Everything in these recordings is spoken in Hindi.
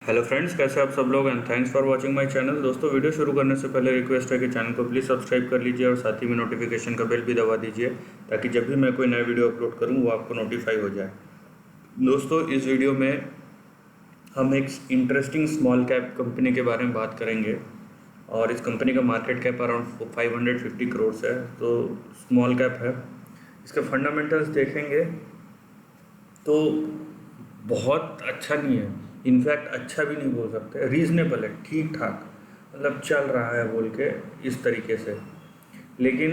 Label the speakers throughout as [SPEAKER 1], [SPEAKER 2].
[SPEAKER 1] हेलो फ्रेंड्स, कैसे आप सब लोग। And thanks for watching my channel. दोस्तों, वीडियो शुरू करने से पहले रिक्वेस्ट है कि चैनल को प्लीज़ सब्सक्राइब कर लीजिए और साथ ही में नोटिफिकेशन का बेल भी दबा दीजिए ताकि जब भी मैं कोई नया वीडियो अपलोड करूं वो आपको नोटिफाई हो जाए। दोस्तों, इस वीडियो में हम एक इंटरेस्टिंग स्मॉल कैप कंपनी के बारे में बात करेंगे और इस कंपनी का मार्केट कैप अराउंड 550 करोड़ है, तो स्मॉल कैप है। इसके फंडामेंटल्स देखेंगे तो बहुत अच्छा नहीं है, इनफैक्ट अच्छा भी नहीं बोल सकते, रीज़नेबल है, ठीक ठाक, मतलब चल रहा है बोल के इस तरीके से। लेकिन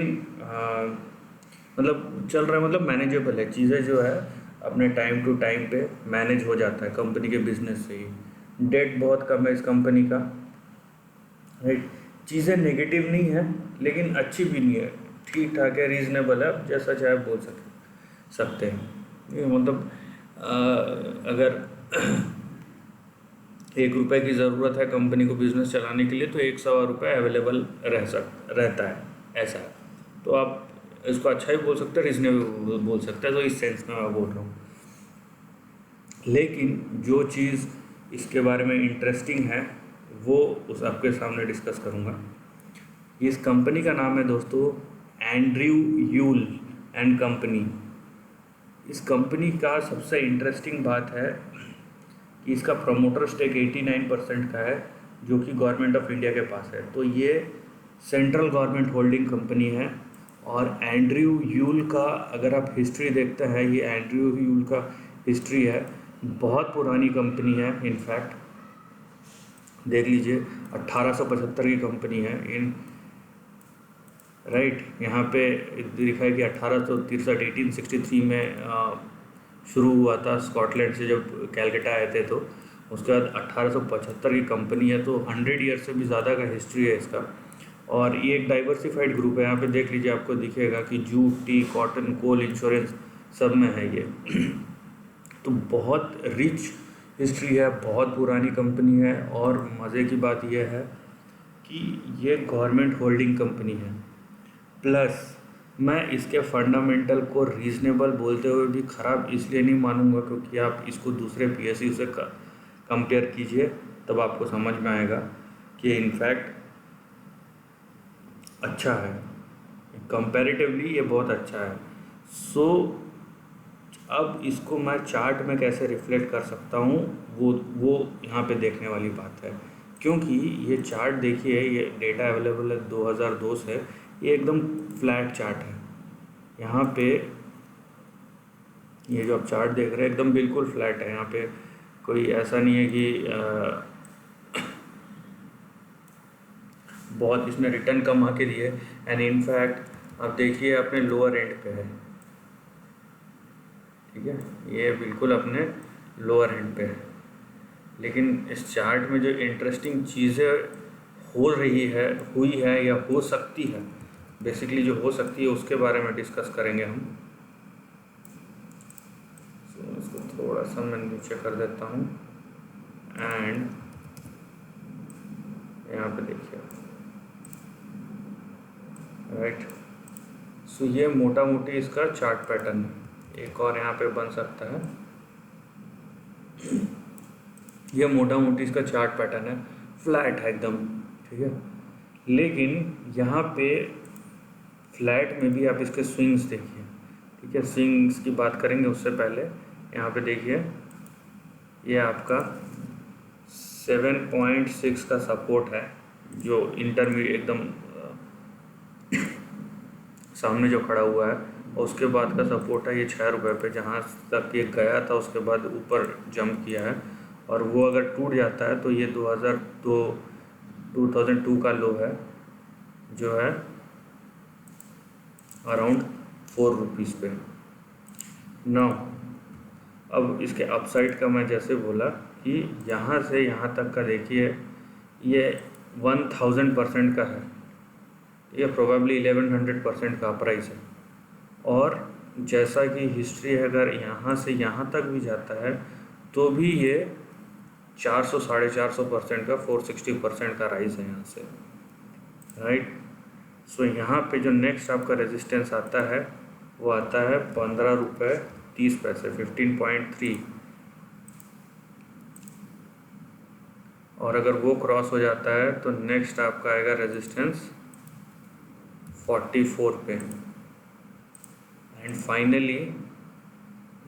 [SPEAKER 1] मतलब चल रहा है, मतलब मैनेजेबल है, चीज़ें जो है अपने टाइम टू टाइम पे मैनेज हो जाता है कंपनी के बिजनेस से ही। डेट बहुत कम है इस कंपनी का, राइट। चीज़ें नेगेटिव नहीं है लेकिन अच्छी भी नहीं है, ठीक ठाक है, रीज़नेबल है, जैसा चाहे बोल सकते हैं। ये मतलब अगर 1 रुपये की ज़रूरत है कंपनी को बिज़नेस चलाने के लिए तो 1 सवा रुपये अवेलेबल रहता है, ऐसा है। तो आप इसको अच्छा ही बोल सकते हैं, रीजनेबल बोल सकते हैं, तो इस सेंस में मैं बोल रहा हूँ। लेकिन जो चीज़ इसके बारे में इंटरेस्टिंग है वो उस आपके सामने डिस्कस करूँगा। इस कंपनी का नाम है दोस्तों एंड्रयू यूल एंड कंपनी। इस कंपनी का सबसे इंटरेस्टिंग बात है कि इसका प्रमोटर स्टेक 89% का है, जो कि गवर्नमेंट ऑफ इंडिया के पास है। तो ये सेंट्रल गवर्नमेंट होल्डिंग कंपनी है। और एंड्रयू यूल का अगर आप हिस्ट्री देखते हैं, ये एंड्रयू यूल का हिस्ट्री है, बहुत पुरानी कंपनी है। इनफैक्ट देख लीजिए, 1875 की कंपनी है इन, राइट। यहाँ पे लिखा है कि 1863 1863 में शुरू हुआ था स्कॉटलैंड से, जब कैलकाटा आए थे। तो उसके बाद 1875 की कंपनी है, तो 100 ईयर से भी ज़्यादा का हिस्ट्री है इसका। और ये एक डाइवर्सिफाइड ग्रुप है। यहाँ पे देख लीजिए, आपको दिखेगा कि जूट, टी, कॉटन, कोल, इंश्योरेंस सब में है ये। तो बहुत रिच हिस्ट्री है, बहुत पुरानी कंपनी है। और मज़े की बात यह है कि ये गवर्नमेंट होल्डिंग कंपनी है। प्लस मैं इसके फंडामेंटल को रीज़नेबल बोलते हुए भी ख़राब इसलिए नहीं मानूंगा क्योंकि आप इसको दूसरे पीएसयू से कंपेयर कीजिए, तब आपको समझ में आएगा कि इनफैक्ट अच्छा है, कंपैरेटिवली ये बहुत अच्छा है। सो अब इसको मैं चार्ट में कैसे रिफ्लेक्ट कर सकता हूँ वो यहाँ पे देखने वाली बात है। क्योंकि ये चार्ट देखिए, ये डेटा अवेलेबल है 2002 से, ये एकदम फ्लैट चार्ट है। यहाँ पे ये जो आप चार्ट देख रहे हैं एकदम बिल्कुल फ्लैट है। यहाँ पे कोई ऐसा नहीं है कि बहुत इसमें रिटर्न कम आके दिए। एंड इनफैक्ट आप देखिए अपने लोअर एंड पे है, ठीक है, ये बिल्कुल अपने लोअर एंड पे है। लेकिन इस चार्ट में जो इंटरेस्टिंग चीज़ें हुई है या हो सकती है, बेसिकली जो हो सकती है उसके बारे में डिस्कस करेंगे हम। तो इसको थोड़ा सा मैं नीचे कर देता हूँ एंड यहाँ पे देखिए, राइट। सो ये मोटा मोटी इसका चार्ट पैटर्न है। एक और यहाँ पे बन सकता है, ये मोटा मोटी इसका चार्ट पैटर्न है, फ्लैट है एकदम, ठीक है। लेकिन यहाँ पे फ्लैट में भी आप इसके स्विंग्स देखिए, ठीक है। स्विंग्स की बात करेंगे उससे पहले यहाँ पे देखिए, ये आपका 7.6 का सपोर्ट है, जो इंटरमीडिएट एकदम सामने जो खड़ा हुआ है। और उसके बाद का सपोर्ट है ये 6 रुपये पे, जहाँ तक ये गया था उसके बाद ऊपर जंप किया है। और वो अगर टूट जाता है तो ये 2002 का लो है, जो है अराउंड 4 रुपीज़ पे। नौ अब इसके अपसाइड का मैं जैसे बोला कि यहाँ से यहाँ तक का देखिए, ये 1000% का है, ये प्रोबेबली 1100% का प्राइस है। और जैसा कि हिस्ट्री है, अगर यहाँ से यहाँ तक भी जाता है तो भी ये 400 450% का 460% का राइज है यहाँ से, राइट। सो यहाँ पे जो नेक्स्ट आपका रेजिस्टेंस आता है वो आता है 15 रुपये 30 पैसे, 15.3। और अगर वो क्रॉस हो जाता है तो नेक्स्ट आपका आएगा रेजिस्टेंस 44 पे, एंड फाइनली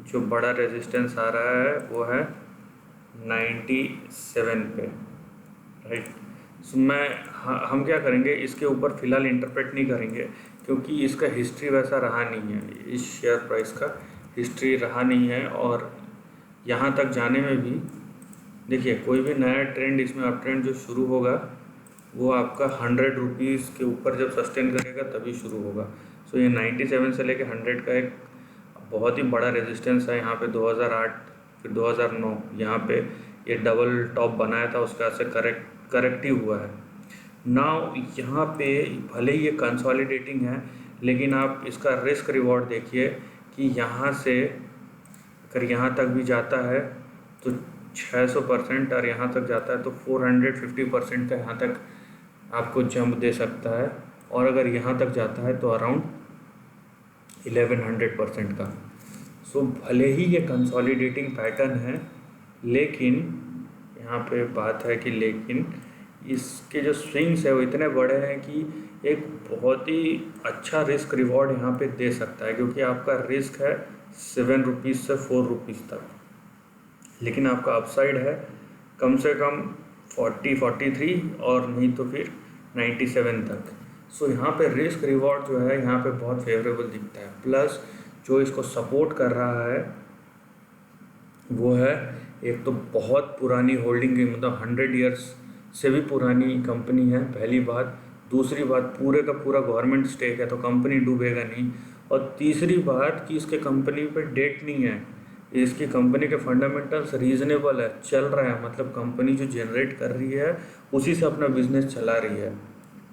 [SPEAKER 1] जो बड़ा रेजिस्टेंस आ रहा है वो है 97 पे, राइट। सो हम क्या करेंगे, इसके ऊपर फ़िलहाल इंटरप्रेट नहीं करेंगे क्योंकि इसका हिस्ट्री वैसा रहा नहीं है, इस शेयर प्राइस का हिस्ट्री रहा नहीं है। और यहाँ तक जाने में भी देखिए, कोई भी नया ट्रेंड इसमें अप ट्रेंड जो शुरू होगा वो आपका 100 रुपीज़ के ऊपर जब सस्टेन करेगा तभी शुरू होगा। सो ये 97 से लेके 100 का एक बहुत ही बड़ा रेजिस्टेंस है। यहाँ पे 2008 फिर 2009 यहाँ पे ये डबल टॉप बनाया था, उसका से करेक्टिव हुआ है। नाउ यहाँ पे भले ही ये कंसोलिडेटिंग है, लेकिन आप इसका रिस्क रिवॉर्ड देखिए कि यहाँ से अगर यहाँ तक भी जाता है तो 600% और यहाँ तक जाता है तो 450% का यहाँ तक आपको जंप दे सकता है, और अगर यहाँ तक जाता है तो अराउंड 1100% का। सो भले ही ये कंसोलिडेटिंग पैटर्न है, लेकिन यहाँ पे बात है कि लेकिन इसके जो स्विंग्स है वो इतने बड़े हैं कि एक बहुत ही अच्छा रिस्क रिवॉर्ड यहाँ पे दे सकता है, क्योंकि आपका रिस्क है 7 रुपीज़ से 4 रुपीज़ तक, लेकिन आपका अपसाइड है कम से कम 43 और नहीं तो फिर 97 तक। सो यहाँ पे रिस्क रिवॉर्ड जो है यहाँ पे बहुत फेवरेबल दिखता है। प्लस जो इसको सपोर्ट कर रहा है वो है एक तो बहुत पुरानी होल्डिंग, मतलब 100 इयर्स से भी पुरानी कंपनी है, पहली बात। दूसरी बात, पूरे का पूरा गवर्नमेंट स्टेक है तो कंपनी डूबेगा नहीं। और तीसरी बात कि इसके कंपनी पे डेट नहीं है, इसकी कंपनी के फंडामेंटल्स रीजनेबल है, चल रहा है, मतलब कंपनी जो जनरेट कर रही है उसी से अपना बिजनेस चला रही है,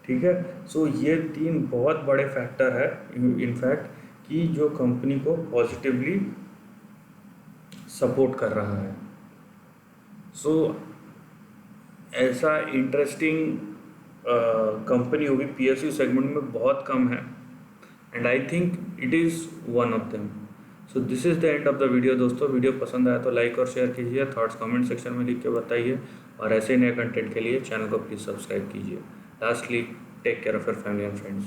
[SPEAKER 1] ठीक है। सो ये 3 बहुत बड़े फैक्टर है इनफैक्ट कि जो कंपनी को पॉजिटिवली सपोर्ट कर रहा है। सो ऐसा इंटरेस्टिंग कंपनी होगी पीएसयू सेगमेंट में बहुत कम है, and I think it is one of them. So this is the end of the video दोस्तों। वीडियो पसंद आया तो लाइक और शेयर कीजिए, थॉट्स कमेंट सेक्शन में लिख के बताइए, और ऐसे नए कंटेंट के लिए चैनल को प्लीज़ सब्सक्राइब कीजिए। Lastly, take care of your family and friends.